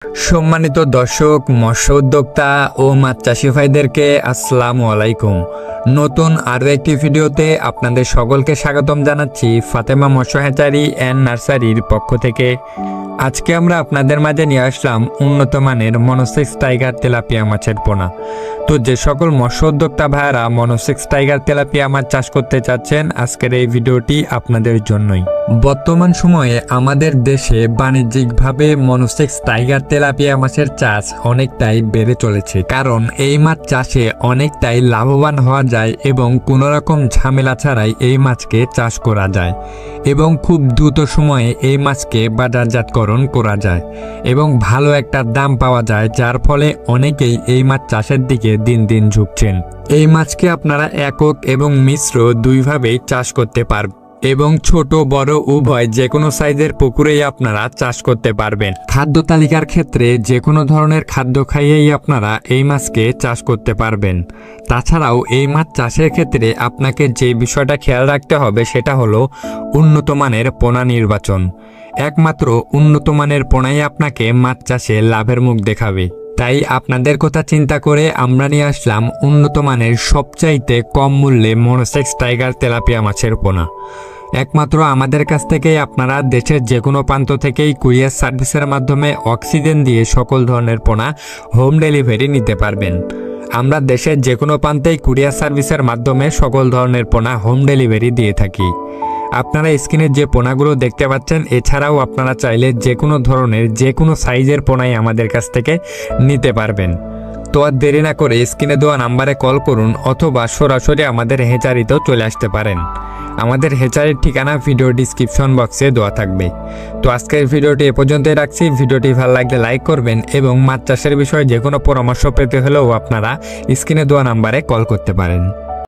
সম্মানিত দর্শক, মৎস্য উদ্যোক্তা ও মাছ চাষি ভাইদেরকে আসসালামু আলাইকুম। নতুন আরও একটি ভিডিওতে আপনাদের সকলকে স্বাগতম জানাচ্ছি ফাতেমা মৎস্য হ্যাচারি অ্যান্ড নার্সারির পক্ষ থেকে। আজকে আমরা আপনাদের মাঝে নিয়ে আসলাম উন্নত মানের মনোসেক্স টাইগার তেলাপিয়া মাছের পোনা। তো যে সকল মৎস্য উদ্যোক্তা ভাইয়ারা মনোসেক্স টাইগার তেলাপিয়া মাছ চাষ করতে চাচ্ছেন, আজকের এই ভিডিওটি আপনাদের জন্যই। বর্তমান সময়ে আমাদের দেশে বাণিজ্যিকভাবে মনোসেক্স টাইগার তেলাপিয়া মাছের চাষ অনেকটাই বেড়ে চলেছে, কারণ এই মাছ চাষে অনেকটাই লাভবান হওয়া যায় এবং কোনো রকম ঝামেলা ছাড়াই এই মাছকে চাষ করা যায় এবং খুব দ্রুত সময়ে এই মাছকে বাজারজাতকরণ করা যায় এবং ভালো একটা দাম পাওয়া যায়, যার ফলে অনেকেই এই মাছ চাষের দিকে দিন দিন ঝুঁকছেন। এই মাছকে আপনারা একক এবং মিশ্র দুইভাবেই চাষ করতে পারবেন এবং ছোট বড় উভয় যে কোনো সাইজের পুকুরেই আপনারা চাষ করতে পারবেন। খাদ্য তালিকার ক্ষেত্রে যে কোনো ধরনের খাদ্য খাইয়েই আপনারা এই মাছকে চাষ করতে পারবেন। তাছাড়াও এই মাছ চাষের ক্ষেত্রে আপনাকে যে বিষয়টা খেয়াল রাখতে হবে সেটা হলো উন্নত মানের পোনা নির্বাচন। একমাত্র উন্নত মানের পোনাই আপনাকে মাছ চাষে লাভের মুখ দেখাবে। তাই আপনাদের কথা চিন্তা করে আমরা নিয়ে আসলাম উন্নত মানের সবচাইতে কম মূল্যে মনোসেক্স টাইগার তেলাপিয়া মাছের পোনা। একমাত্র আমাদের কাছ থেকেই আপনারা দেশের যে কোনো প্রান্ত থেকেই কুরিয়ার সার্ভিসের মাধ্যমে অক্সিজেন দিয়ে সকল ধরনের পোনা হোম ডেলিভারি নিতে পারবেন। আমরা দেশের যে কোনো প্রান্তেই কুরিয়ার সার্ভিসের মাধ্যমে সকল ধরনের পোনা হোম ডেলিভারি দিয়ে থাকি। আপনারা স্ক্রিনে যে পোনাগুলো দেখতে পাচ্ছেন, এছাড়াও আপনারা চাইলে যে কোনো ধরনের যে কোনো সাইজের পোনাই আমাদের কাছ থেকে নিতে পারবেন। তো আর দেরি না করে স্ক্রিনে দেওয়া নাম্বারে কল করুন অথবা সরাসরি আমাদের হেচারিতেও চলে আসতে পারেন। আমাদের হেচারির ঠিকানা ভিডিও ডিসক্রিপশন বক্সে দেওয়া থাকবে। তো আজকের ভিডিওটি এ পর্যন্তই রাখছি। ভিডিওটি ভালো লাগলে লাইক করবেন এবং মাছ চাষের বিষয়ে যে কোনো পরামর্শ পেতে হলেও আপনারা স্ক্রিনে দেওয়া নাম্বারে কল করতে পারেন।